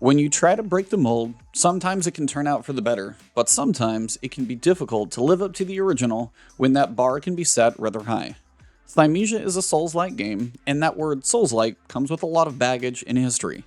When you try to break the mold, sometimes it can turn out for the better, but sometimes it can be difficult to live up to the original when that bar can be set rather high. Thymesia is a Souls-like game, and that word Soulslike comes with a lot of baggage and history.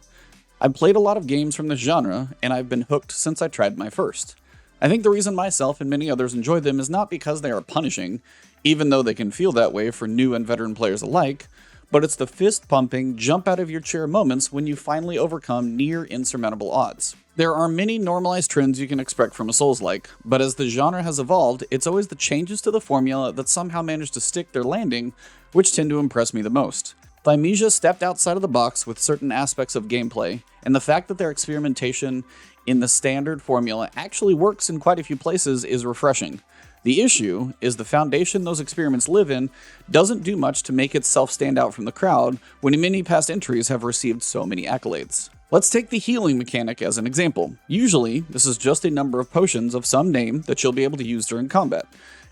I've played a lot of games from this genre, and I've been hooked since I tried my first. I think the reason myself and many others enjoy them is not because they are punishing, even though they can feel that way for new and veteran players alike, but it's the fist-pumping, jump-out-of-your-chair moments when you finally overcome near-insurmountable odds. There are many normalized trends you can expect from a Souls-like, but as the genre has evolved, it's always the changes to the formula that somehow manage to stick their landing, which tend to impress me the most. Thymesia stepped outside of the box with certain aspects of gameplay, and the fact that their experimentation in the standard formula actually works in quite a few places is refreshing. The issue is the foundation those experiments live in doesn't do much to make itself stand out from the crowd when many past entries have received so many accolades. Let's take the healing mechanic as an example. Usually, this is just a number of potions of some name that you'll be able to use during combat.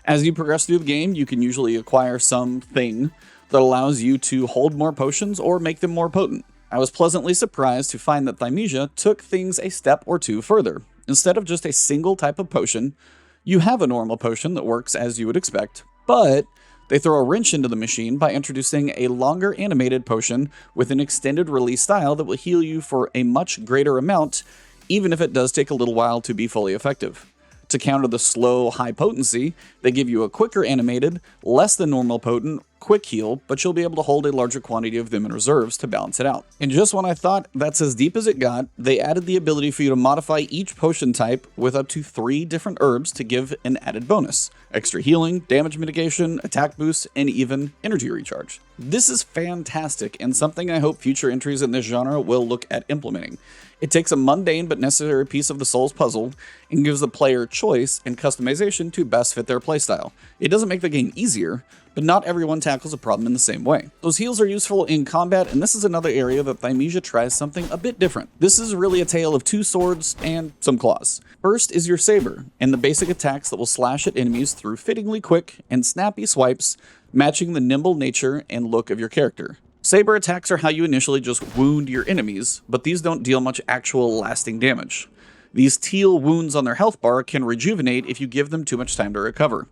As you progress through the game, you can usually acquire something that allows you to hold more potions or make them more potent. I was pleasantly surprised to find that Thymesia took things a step or two further. Instead of just a single type of potion, you have a normal potion that works as you would expect, but they throw a wrench into the machine by introducing a longer animated potion with an extended release style that will heal you for a much greater amount, even if it does take a little while to be fully effective. To counter the slow, high potency, they give you a quicker animated, less than normal potent, quick heal, but you'll be able to hold a larger quantity of them in reserves to balance it out. And just when I thought that's as deep as it got, they added the ability for you to modify each potion type with up to 3 different herbs to give an added bonus. Extra healing, damage mitigation, attack boost, and even energy recharge. This is fantastic and something I hope future entries in this genre will look at implementing. It takes a mundane but necessary piece of the Souls puzzle and gives the player choice and customization to best fit their playstyle. It doesn't make the game easier, but not everyone tackles a problem in the same way. Those heals are useful in combat, and this is another area that Thymesia tries something a bit different. This is really a tale of 2 swords and some claws. First is your saber, and the basic attacks that will slash at enemies through fittingly quick and snappy swipes, matching the nimble nature and look of your character. Saber attacks are how you initially just wound your enemies, but these don't deal much actual lasting damage. These teal wounds on their health bar can rejuvenate if you give them too much time to recover.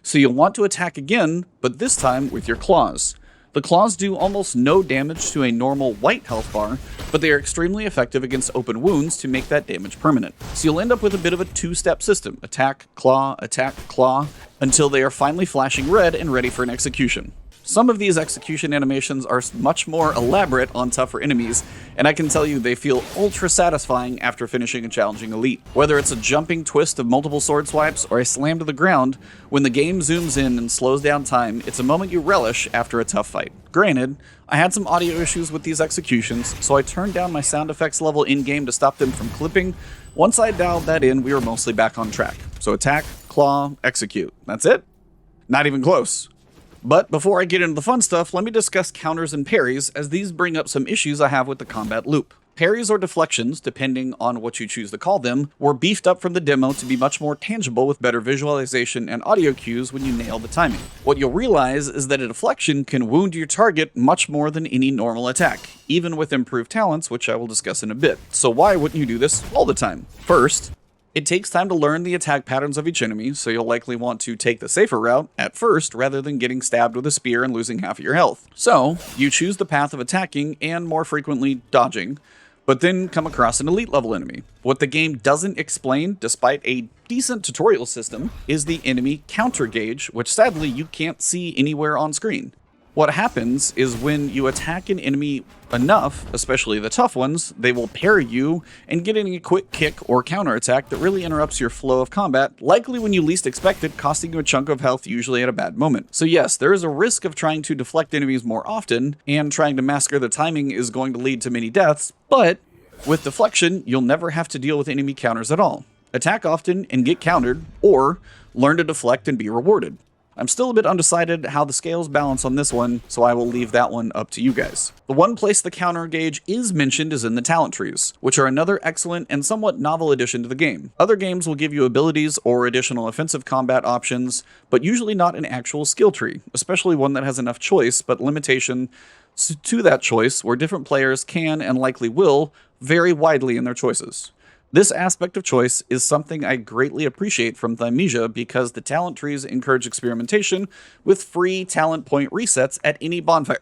So you'll want to attack again, but this time with your claws. The claws do almost no damage to a normal white health bar, but they are extremely effective against open wounds to make that damage permanent. So you'll end up with a bit of a 2-step system: attack, claw, until they are finally flashing red and ready for an execution. Some of these execution animations are much more elaborate on tougher enemies, and I can tell you they feel ultra satisfying after finishing a challenging elite. Whether it's a jumping twist of multiple sword swipes or a slam to the ground, when the game zooms in and slows down time, it's a moment you relish after a tough fight. Granted, I had some audio issues with these executions, so I turned down my sound effects level in-game to stop them from clipping. Once I dialed that in, we were mostly back on track. So attack, claw, execute. That's it? Not even close. But before I get into the fun stuff, let me discuss counters and parries, as these bring up some issues I have with the combat loop. Parries or deflections, depending on what you choose to call them, were beefed up from the demo to be much more tangible with better visualization and audio cues when you nail the timing. What you'll realize is that a deflection can wound your target much more than any normal attack, even with improved talents, which I will discuss in a bit. So why wouldn't you do this all the time? First, it takes time to learn the attack patterns of each enemy, so you'll likely want to take the safer route at first rather than getting stabbed with a spear and losing half of your health. So, you choose the path of attacking and more frequently dodging, but then come across an elite level enemy. What the game doesn't explain, despite a decent tutorial system, is the enemy counter gauge, which sadly you can't see anywhere on screen. What happens is when you attack an enemy enough, especially the tough ones, they will parry you and get in a quick kick or counter attack that really interrupts your flow of combat, likely when you least expect it, costing you a chunk of health usually at a bad moment. So yes, there is a risk of trying to deflect enemies more often, and trying to massacre the timing is going to lead to many deaths, but with deflection, you'll never have to deal with enemy counters at all. Attack often and get countered, or learn to deflect and be rewarded. I'm still a bit undecided how the scales balance on this one, so I will leave that one up to you guys. The one place the counter gauge is mentioned is in the talent trees, which are another excellent and somewhat novel addition to the game. Other games will give you abilities or additional offensive combat options, but usually not an actual skill tree, especially one that has enough choice but limitation to that choice where different players can and likely will vary widely in their choices. This aspect of choice is something I greatly appreciate from Thymesia because the talent trees encourage experimentation with free talent point resets at any bonfire,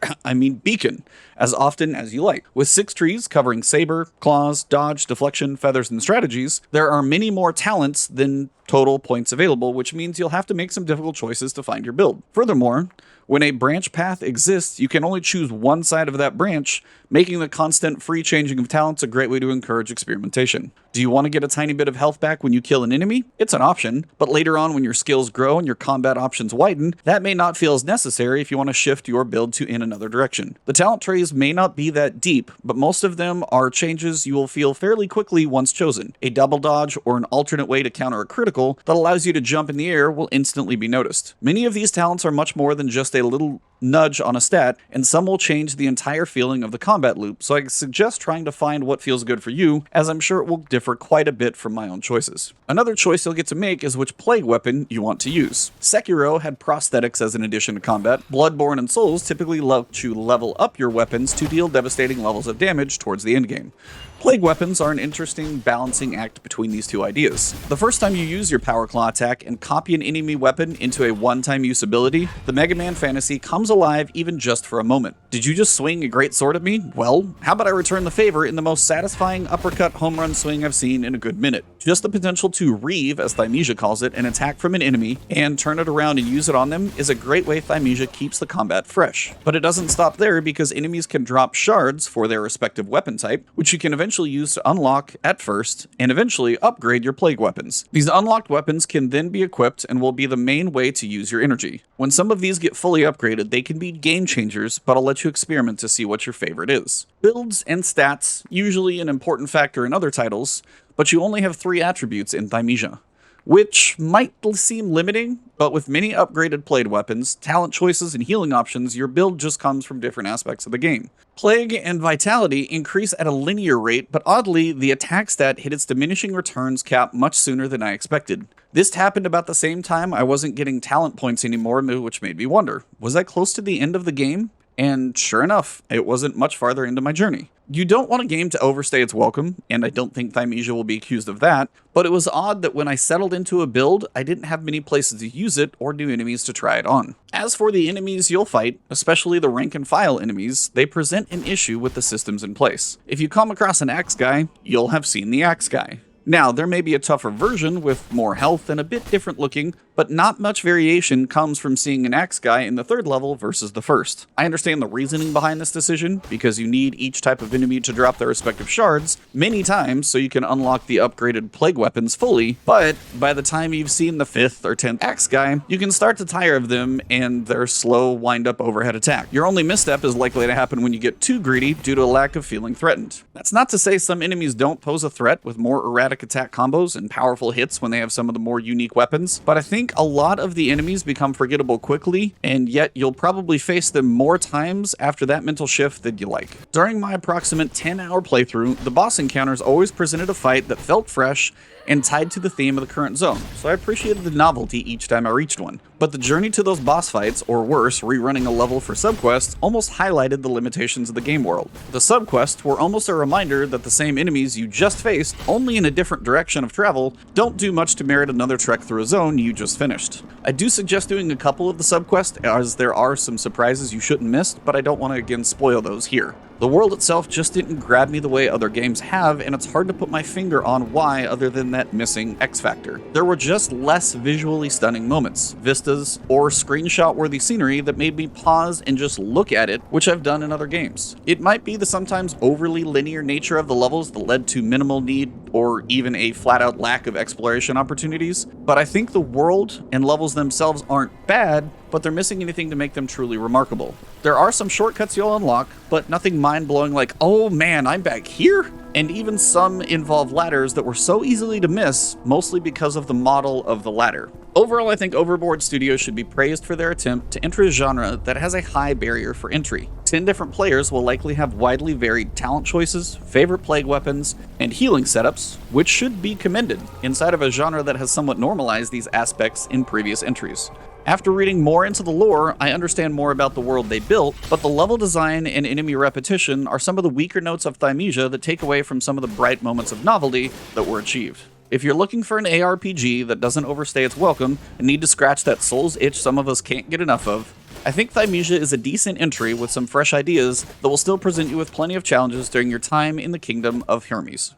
beacon, as often as you like. With 6 trees covering saber, claws, dodge, deflection, feathers, and strategies, there are many more talents than total points available, which means you'll have to make some difficult choices to find your build. Furthermore, when a branch path exists, you can only choose one side of that branch, making the constant free changing of talents a great way to encourage experimentation. Do you want to get a tiny bit of health back when you kill an enemy? It's an option, but later on when your skills grow and your combat options widen, that may not feel as necessary if you want to shift your build in another direction. The talent trees may not be that deep, but most of them are changes you will feel fairly quickly once chosen. A double dodge or an alternate way to counter a critical that allows you to jump in the air will instantly be noticed. Many of these talents are much more than just a little nudge on a stat, and some will change the entire feeling of the combat loop, so I suggest trying to find what feels good for you, as I'm sure it will differ quite a bit from my own choices. Another choice you'll get to make is which plague weapon you want to use. Sekiro had prosthetics as an addition to combat. Bloodborne and Souls typically love to level up your weapons to deal devastating levels of damage towards the endgame. Plague weapons are an interesting balancing act between these two ideas. The first time you use your Power Claw attack and copy an enemy weapon into a one-time use ability, the Mega Man fantasy comes alive even just for a moment. Did you just swing a great sword at me? Well, how about I return the favor in the most satisfying uppercut home run swing I've seen in a good minute. Just the potential to reave, as Thymesia calls it, an attack from an enemy and turn it around and use it on them is a great way Thymesia keeps the combat fresh. But it doesn't stop there because enemies can drop shards for their respective weapon type, which you can eventually use to unlock at first and eventually upgrade your plague weapons. These unlocked weapons can then be equipped and will be the main way to use your energy. When some of these get fully upgraded, they can be game changers, but I'll let you experiment to see what your favorite is. Builds and stats, usually an important factor in other titles, but you only have 3 attributes in Thymesia, which might seem limiting, but with many upgraded plague weapons, talent choices, and healing options, your build just comes from different aspects of the game. Plague and Vitality increase at a linear rate, but oddly, the attack stat hit its diminishing returns cap much sooner than I expected. This happened about the same time I wasn't getting talent points anymore, which made me wonder, was I close to the end of the game? And sure enough, it wasn't much farther into my journey. You don't want a game to overstay its welcome, and I don't think Thymesia will be accused of that, but it was odd that when I settled into a build, I didn't have many places to use it or new enemies to try it on. As for the enemies you'll fight, especially the rank and file enemies, they present an issue with the systems in place. If you come across an axe guy, you'll have seen the axe guy. Now, there may be a tougher version with more health and a bit different looking, but not much variation comes from seeing an axe guy in the 3rd level versus the 1st. I understand the reasoning behind this decision, because you need each type of enemy to drop their respective shards many times so you can unlock the upgraded plague weapons fully, but by the time you've seen the 5th or 10th axe guy, you can start to tire of them and their slow wind-up overhead attack. Your only misstep is likely to happen when you get too greedy due to a lack of feeling threatened. That's not to say some enemies don't pose a threat with more erratic attack combos and powerful hits when they have some of the more unique weapons, but I think a lot of the enemies become forgettable quickly, and yet you'll probably face them more times after that mental shift than you like. During my approximate 10-hour playthrough, the boss encounters always presented a fight that felt fresh and tied to the theme of the current zone, so I appreciated the novelty each time I reached one. But the journey to those boss fights, or worse, rerunning a level for subquests, almost highlighted the limitations of the game world. The subquests were almost a reminder that the same enemies you just faced, only in a different direction of travel, don't do much to merit another trek through a zone you just finished. I do suggest doing a couple of the subquests, as there are some surprises you shouldn't miss, but I don't want to again spoil those here. The world itself just didn't grab me the way other games have, and it's hard to put my finger on why other than that missing X factor. There were just less visually stunning moments, vistas, or screenshot-worthy scenery that made me pause and just look at it, which I've done in other games. It might be the sometimes overly linear nature of the levels that led to minimal need or even a flat-out lack of exploration opportunities, but I think the world and levels themselves aren't bad, but they're missing anything to make them truly remarkable. There are some shortcuts you'll unlock, but nothing mind-blowing like, oh man, I'm back here? And even some involve ladders that were so easily to miss, mostly because of the model of the ladder. Overall, I think Overboard Studios should be praised for their attempt to enter a genre that has a high barrier for entry. 10 different players will likely have widely varied talent choices, favorite plague weapons, and healing setups, which should be commended inside of a genre that has somewhat normalized these aspects in previous entries. After reading more into the lore, I understand more about the world they built, but the level design and enemy repetition are some of the weaker notes of Thymesia that take away from some of the bright moments of novelty that were achieved. If you're looking for an ARPG that doesn't overstay its welcome and need to scratch that soul's itch some of us can't get enough of, I think Thymesia is a decent entry with some fresh ideas that will still present you with plenty of challenges during your time in the kingdom of Hermes.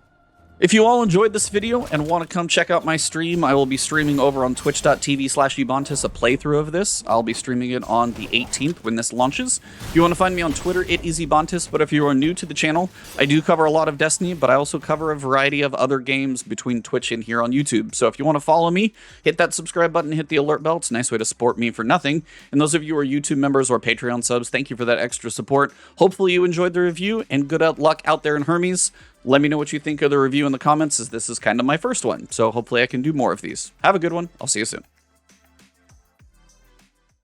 If you all enjoyed this video and want to come check out my stream, I will be streaming over on twitch.tv/Ebontis a playthrough of this. I'll be streaming it on the 18th when this launches. If you want to find me on Twitter, it is Ebontis, but if you are new to the channel, I do cover a lot of Destiny, but I also cover a variety of other games between Twitch and here on YouTube. So if you want to follow me, hit that subscribe button, hit the alert bell. It's a nice way to support me for nothing. And those of you who are YouTube members or Patreon subs, thank you for that extra support. Hopefully you enjoyed the review, and good luck out there in Hermes. Let me know what you think of the review in the comments, as this is kind of my first one, so hopefully I can do more of these. Have a good one. I'll see you soon.